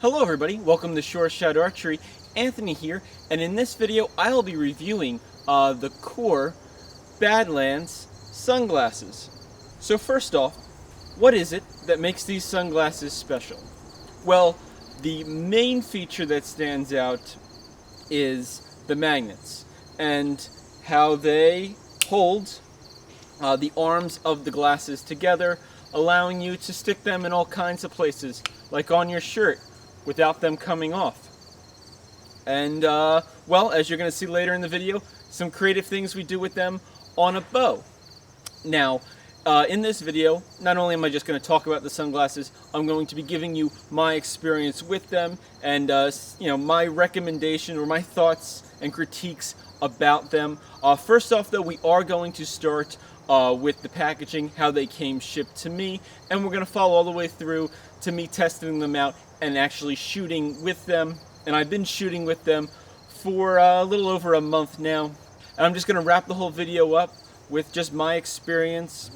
Hello everybody, welcome to Shore Shot Archery. Anthony here, and in this video I'll be reviewing the Kore Badlands Sunglasses. So first off, what is it that makes these sunglasses special? Well, the main feature that stands out is the magnets and how they hold the arms of the glasses together, allowing you to stick them in all kinds of places, like on your shirt, without them coming off. And well, as you're going to see later in the video, some creative things we do with them on a bow. Now, in this video, not only am I just going to talk about the sunglasses, I'm going to be giving you my experience with them and my recommendation or my thoughts and critiques about them. First off, though, we are going to start with the packaging, how they came shipped to me, and we're going to follow all the way through to me testing them out and actually shooting with them. And I've been shooting with them for a little over a month now, and I'm just going to wrap the whole video up with just my experience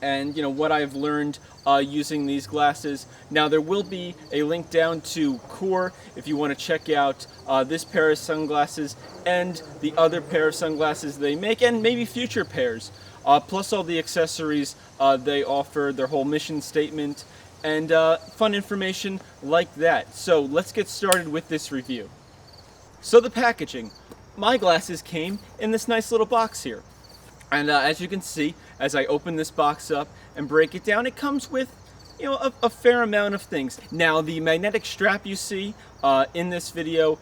and what I've learned using these glasses. Now there will be a link down to Kore if you want to check out this pair of sunglasses and the other pair of sunglasses they make, and maybe future pairs, plus all the accessories they offer, their whole mission statement, and fun information like that. So let's get started with this review. So the packaging. My glasses came in this nice little box here. And as you can see, as I open this box up and break it down, it comes with a fair amount of things. Now the magnetic strap you see in this video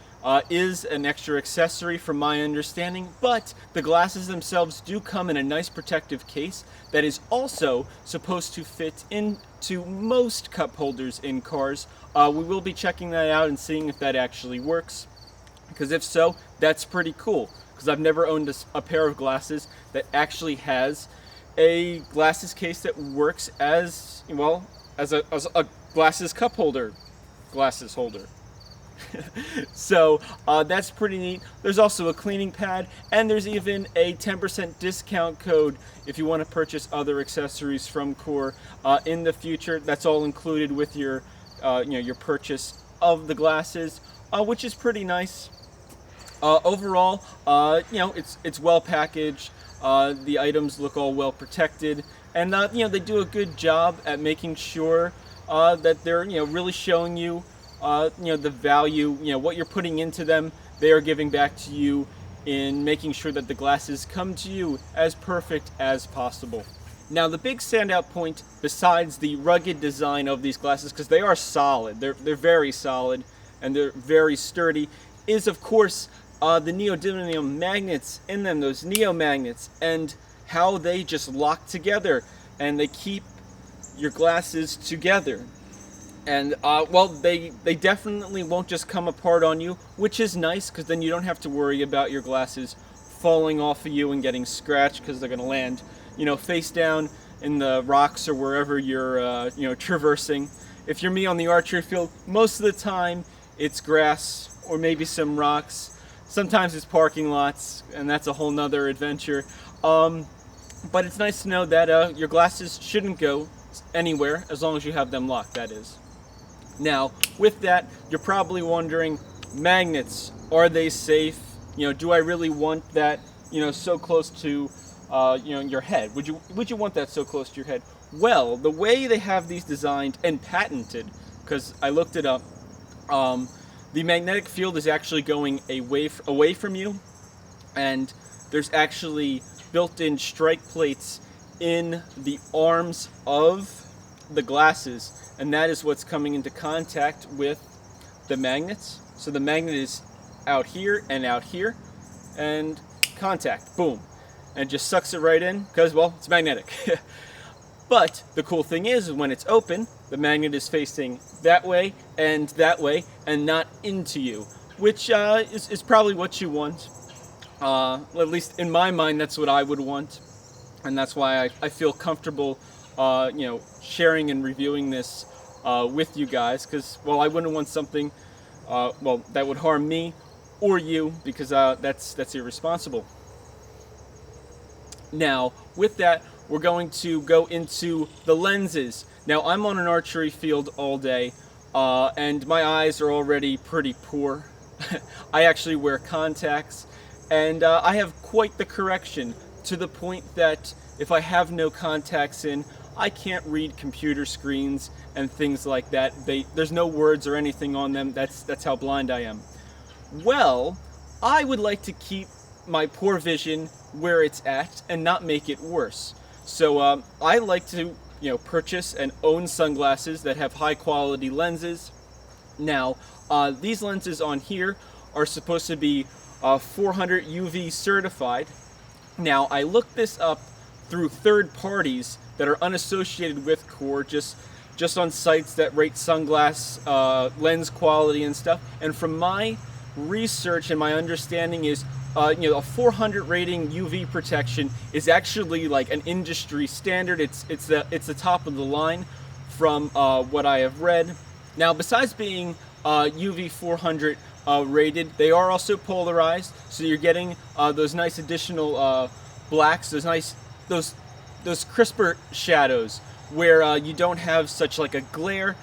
is an extra accessory from my understanding, but the glasses themselves do come in a nice protective case that is also supposed to fit into most cup holders in cars. We will be checking that out and seeing if that actually works, because if so, that's pretty cool, because I've never owned a pair of glasses that actually has a glasses case that works as well as a glasses cup holder, glasses holder. So that's pretty neat. There's also a cleaning pad, and there's even a 10% discount code if you want to purchase other accessories from Kore in the future. That's all included with your your purchase of the glasses, which is pretty nice. Overall, it's well packaged. The items look all well protected, and they do a good job at making sure that they're really showing you the value, what you're putting into them. They are giving back to you in making sure that the glasses come to you as perfect as possible. Now the big standout point, besides the rugged design of these glasses, because they are solid, they're very solid and they're very sturdy, is of course the neodymium magnets in them, those neo magnets, and how they just lock together and they keep your glasses together. And well, they definitely won't just come apart on you, which is nice, because then you don't have to worry about your glasses falling off of you and getting scratched, because they're going to land face down in the rocks or wherever you're traversing. If you're me on the archery field, most of the time it's grass or maybe some rocks. Sometimes it's parking lots, and that's a whole nother adventure. But it's nice to know that your glasses shouldn't go anywhere as long as you have them locked, that is. Now, with that, you're probably wondering, magnets, are they safe? Do I really want that, so close to, your head? Would you want that so close to your head? Well, the way they have these designed and patented, because I looked it up, the magnetic field is actually going away from you, and there's actually built-in strike plates in the arms of the glasses, and that is what's coming into contact with the magnets. So the magnet is out here, and contact, boom, and it just sucks it right in, because, well, it's magnetic. But the cool thing is, when it's open, the magnet is facing that way, and not into you, which is probably what you want. At least in my mind, that's what I would want, and that's why I feel comfortable sharing and reviewing this with you guys, because, well, I wouldn't want something that would harm me or you, because that's irresponsible. Now, with that, we're going to go into the lenses. Now, I'm on an archery field all day. and my eyes are already pretty poor. I actually wear contacts, and I have quite the correction, to the point that if I have no contacts in, I can't read computer screens and things like that. There's no words or anything on them. That's how blind I am. Well, I would like to keep my poor vision where it's at and not make it worse. So I like to, purchase and own sunglasses that have high quality lenses. Now, these lenses on here are supposed to be 400 UV certified. Now, I looked this up through third parties that are unassociated with Kore, just on sites that rate sunglass lens quality and stuff. And from my research and my understanding is, a 400 rating UV protection is actually like an industry standard. It's the top of the line from what I have read. Now, besides being UV 400 rated, they are also polarized, so you're getting those nice additional blacks, those crisper shadows where you don't have such like a glare.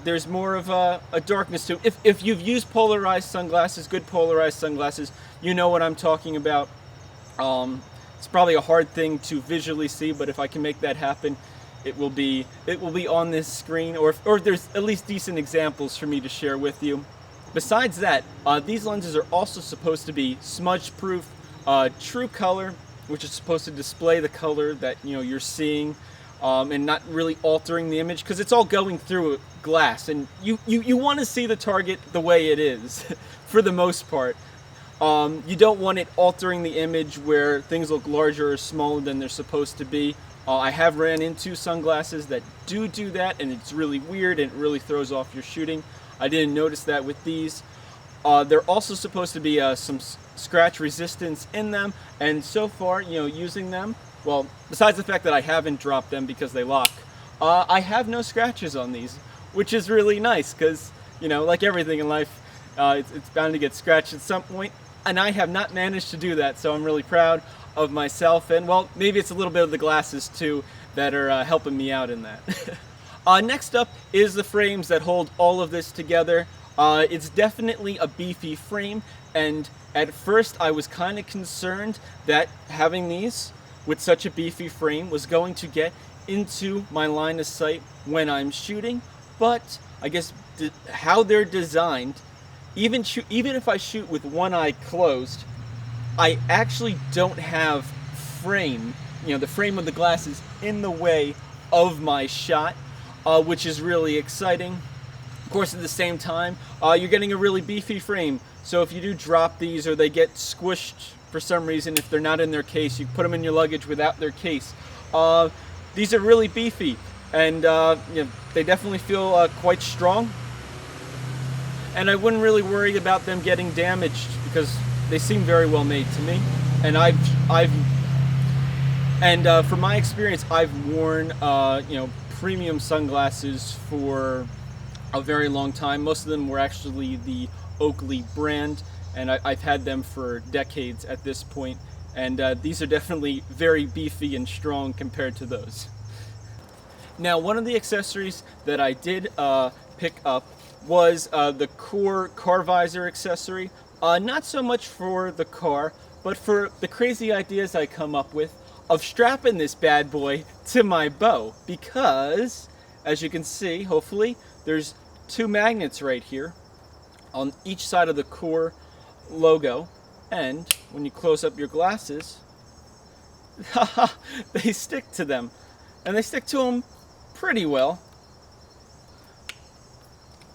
There's more of a darkness to it. If you've used polarized sunglasses, good polarized sunglasses, you know what I'm talking about. It's probably a hard thing to visually see, but if I can make that happen, it will be on this screen, or there's at least decent examples for me to share with you. Besides that, these lenses are also supposed to be smudge proof, true color, which is supposed to display the color that you're seeing, and not really altering the image, because it's all going through glass, and you want to see the target the way it is for the most part. You don't want it altering the image where things look larger or smaller than they're supposed to be. I have ran into sunglasses that do that, and it's really weird and it really throws off your shooting. I didn't notice that with these. They're also supposed to be some scratch resistance in them, and so far, using them, well, besides the fact that I haven't dropped them because they lock, I have no scratches on these, which is really nice because, like everything in life, it's bound to get scratched at some point, and I have not managed to do that, so I'm really proud of myself, and well, maybe it's a little bit of the glasses too that are helping me out in that. Next up is the frames that hold all of this together. It's definitely a beefy frame, and at first I was kind of concerned that having these with such a beefy frame was going to get into my line of sight when I'm shooting, but I guess how they're designed, even if I shoot with one eye closed, I actually don't have frame, the frame of the glasses in the way of my shot, which is really exciting. Of course, at the same time, you're getting a really beefy frame, so if you do drop these or they get squished for some reason, if they're not in their case, you put them in your luggage without their case. These are really beefy, and they definitely feel quite strong, and I wouldn't really worry about them getting damaged because they seem very well made to me. And from my experience, I've worn premium sunglasses for a very long time. Most of them were actually the Oakley brand, and I've had them for decades at this point, and these are definitely very beefy and strong compared to those. Now, one of the accessories that I did pick up was the Kore car visor accessory. Not so much for the car, but for the crazy ideas I come up with of strapping this bad boy to my bow, because as you can see, hopefully, there's two magnets right here on each side of the Kore logo, and when you close up your glasses, they stick to them, and they stick to them pretty well.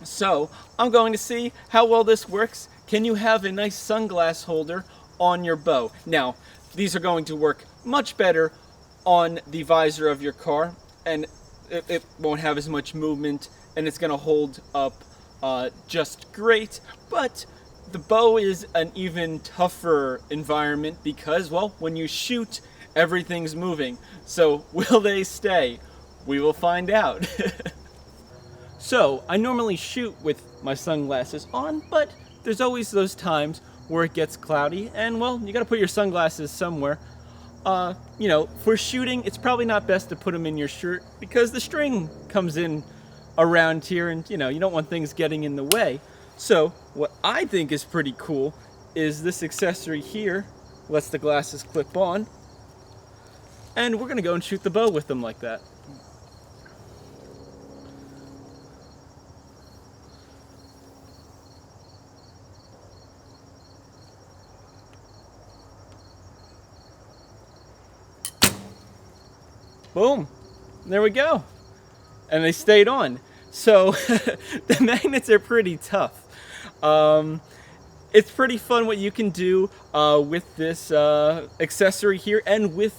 So I'm going to see how well this works. Can you have a nice sunglass holder on your bow? Now, these are going to work much better on the visor of your car, and it won't have as much movement, and it's going to hold up just great. But the bow is an even tougher environment because, well, when you shoot, everything's moving. So will they stay? We will find out. So I normally shoot with my sunglasses on, but there's always those times where it gets cloudy, and well, you gotta put your sunglasses somewhere. For shooting, it's probably not best to put them in your shirt because the string comes in around here, and you don't want things getting in the way. So what I think is pretty cool is this accessory here lets the glasses clip on, and we're gonna go and shoot the bow with them like that. Boom, there we go. And they stayed on. So the magnets are pretty tough. It's pretty fun what you can do with this accessory here, and with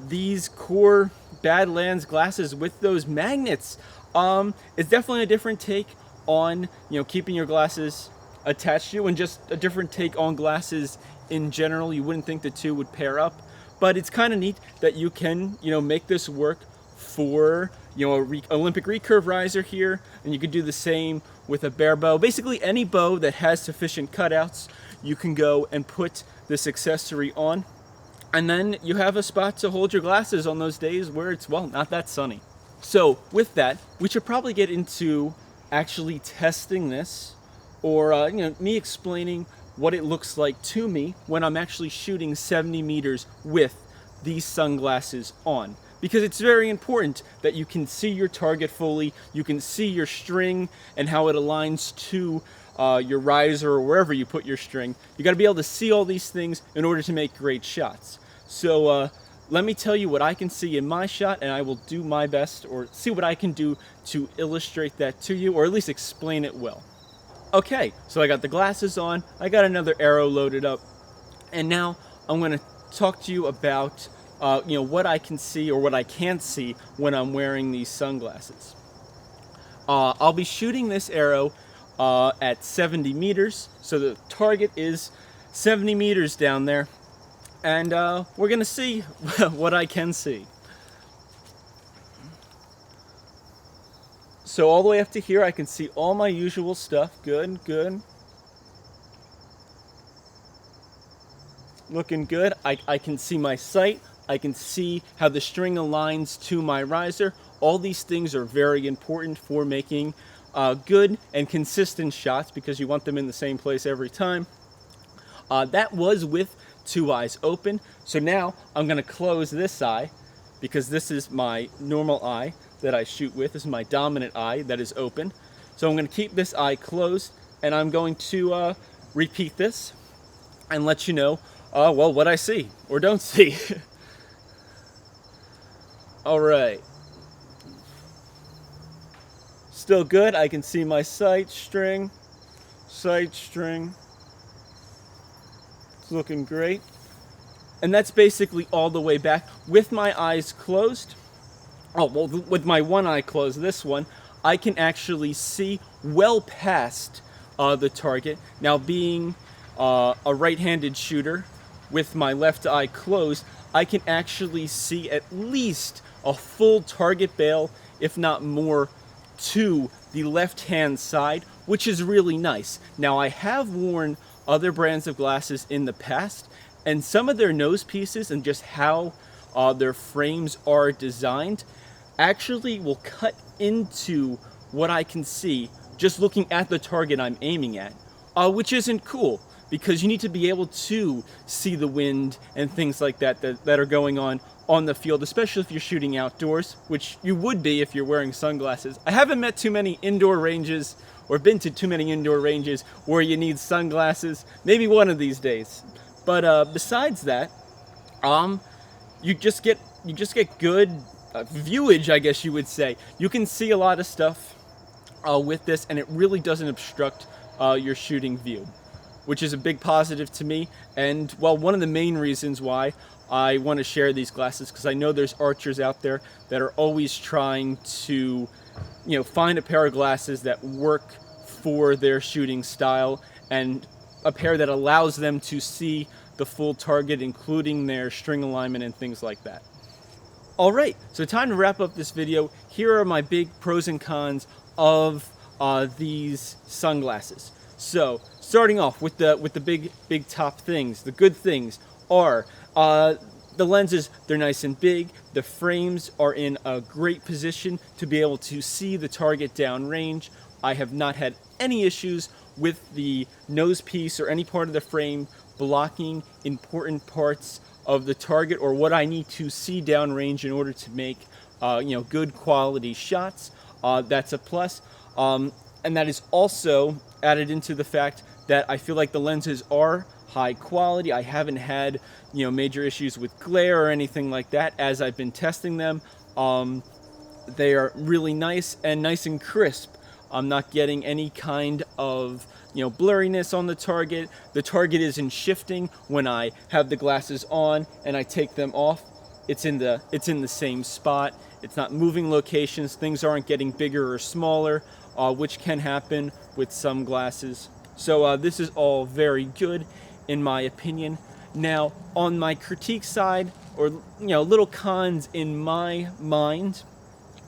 these Kore Badlands glasses with those magnets. It's definitely a different take on keeping your glasses attached to you, and just a different take on glasses in general. You wouldn't think the two would pair up. But it's kind of neat that you can, make this work for, a Olympic recurve riser here, and you could do the same with a bare bow. Basically, any bow that has sufficient cutouts, you can go and put this accessory on, and then you have a spot to hold your glasses on those days where it's, well, not that sunny. So with that, we should probably get into actually testing this, or me explaining what it looks like to me when I'm actually shooting 70 meters with these sunglasses on. Because it's very important that you can see your target fully, you can see your string and how it aligns to your riser or wherever you put your string. You gotta be able to see all these things in order to make great shots. So let me tell you what I can see in my shot, and I will do my best, or see what I can do to illustrate that to you, or at least explain it well. Okay, so I got the glasses on, I got another arrow loaded up, and now I'm going to talk to you about what I can see, or what I can't see when I'm wearing these sunglasses. I'll be shooting this arrow at 70 meters, so the target is 70 meters down there, and we're going to see what I can see. So all the way up to here, I can see all my usual stuff. Good, good. Looking good. I can see my sight. I can see how the string aligns to my riser. All these things are very important for making good and consistent shots, because you want them in the same place every time. That was with two eyes open. So now I'm going to close this eye, because this is my normal eye that I shoot with. This is my dominant eye that is open. So I'm going to keep this eye closed, and I'm going to repeat this and let you know well, what I see or don't see. All right. Still good. I can see my sight string. It's looking great. And that's basically all the way back with my eyes closed. Oh, well, with my one eye closed, this one, I can actually see well past the target. Now, being a right-handed shooter with my left eye closed, I can actually see at least a full target bail, if not more, to the left-hand side, which is really nice. Now, I have worn other brands of glasses in the past, and some of their nose pieces and just how their frames are designed actually will cut into what I can see just looking at the target I'm aiming at, which isn't cool, because you need to be able to see the wind and things like that are going on the field, especially if you're shooting outdoors, which you would be if you're wearing sunglasses. I haven't met too many indoor ranges, or been to too many indoor ranges where you need sunglasses. Maybe one of these days. But besides that, you just get good viewage, I guess you would say. You can see a lot of stuff with this, and it really doesn't obstruct your shooting view, which is a big positive to me. And, well, one of the main reasons why I want to share these glasses, because I know there's archers out there that are always trying to, find a pair of glasses that work for their shooting style, and a pair that allows them to see the full target, including their string alignment and things like that. Alright, so time to wrap up this video. Here are my big pros and cons of these sunglasses. So, starting off with the big top things, the good things are the lenses, they're nice and big. The frames are in a great position to be able to see the target downrange. I have not had any issues with the nose piece or any part of the frame blocking important parts of the target or what I need to see downrange in order to make good quality shots. That's a plus. And that is also added into the fact that I feel like the lenses are high quality. I haven't had major issues with glare or anything like that as I've been testing them. They are really nice and crisp. I'm not getting any kind of blurriness on the target. The target isn't shifting when I have the glasses on and I take them off. It's in the same spot. It's not moving locations. Things aren't getting bigger or smaller, which can happen with some glasses. So this is all very good in my opinion. Now, on my critique side, or little cons in my mind,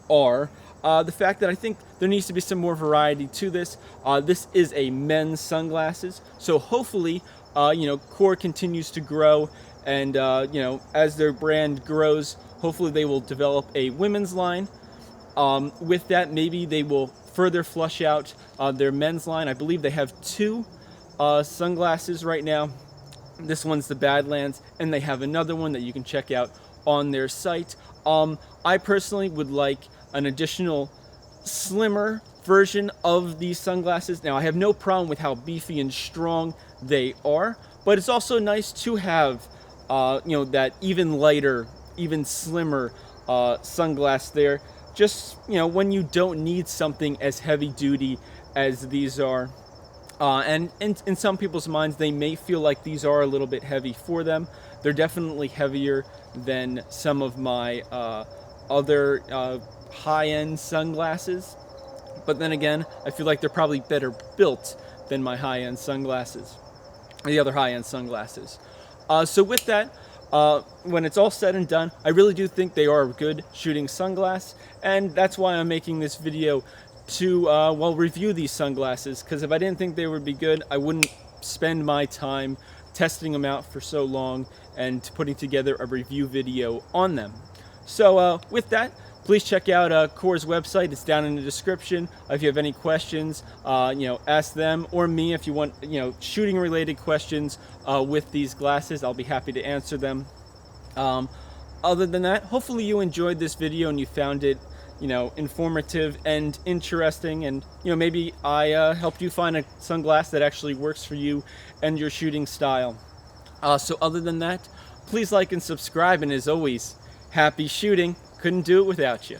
are the fact that I think there needs to be some more variety to this. This is a men's sunglasses, so hopefully, Kore continues to grow, and as their brand grows, hopefully they will develop a women's line. With that, maybe they will further flush out their men's line. I believe they have two sunglasses right now. This one's the Badlands, and they have another one that you can check out on their site. I personally would like an additional slimmer version of these sunglasses. Now, I have no problem with how beefy and strong they are, but it's also nice to have that even lighter, even slimmer sunglass there, just when you don't need something as heavy duty as these are. And in some people's minds, they may feel like these are a little bit heavy for them. They're definitely heavier than some of my other high-end sunglasses. But then again, I feel like they're probably better built than my high-end sunglasses, the other high-end sunglasses. So with that, when it's all said and done, I really do think they are a good shooting sunglass, and that's why I'm making this video to review these sunglasses, because if I didn't think they would be good, I wouldn't spend my time testing them out for so long and putting together a review video on them. So with that, please check out Kore's website. It's down in the description. If you have any questions, ask them or me. If you want shooting related questions with these glasses, I'll be happy to answer them. Other than that, hopefully you enjoyed this video and you found it informative and interesting, and maybe I helped you find a sunglass that actually works for you and your shooting style. So other than that, please like and subscribe, and as always, happy shooting. Couldn't do it without you.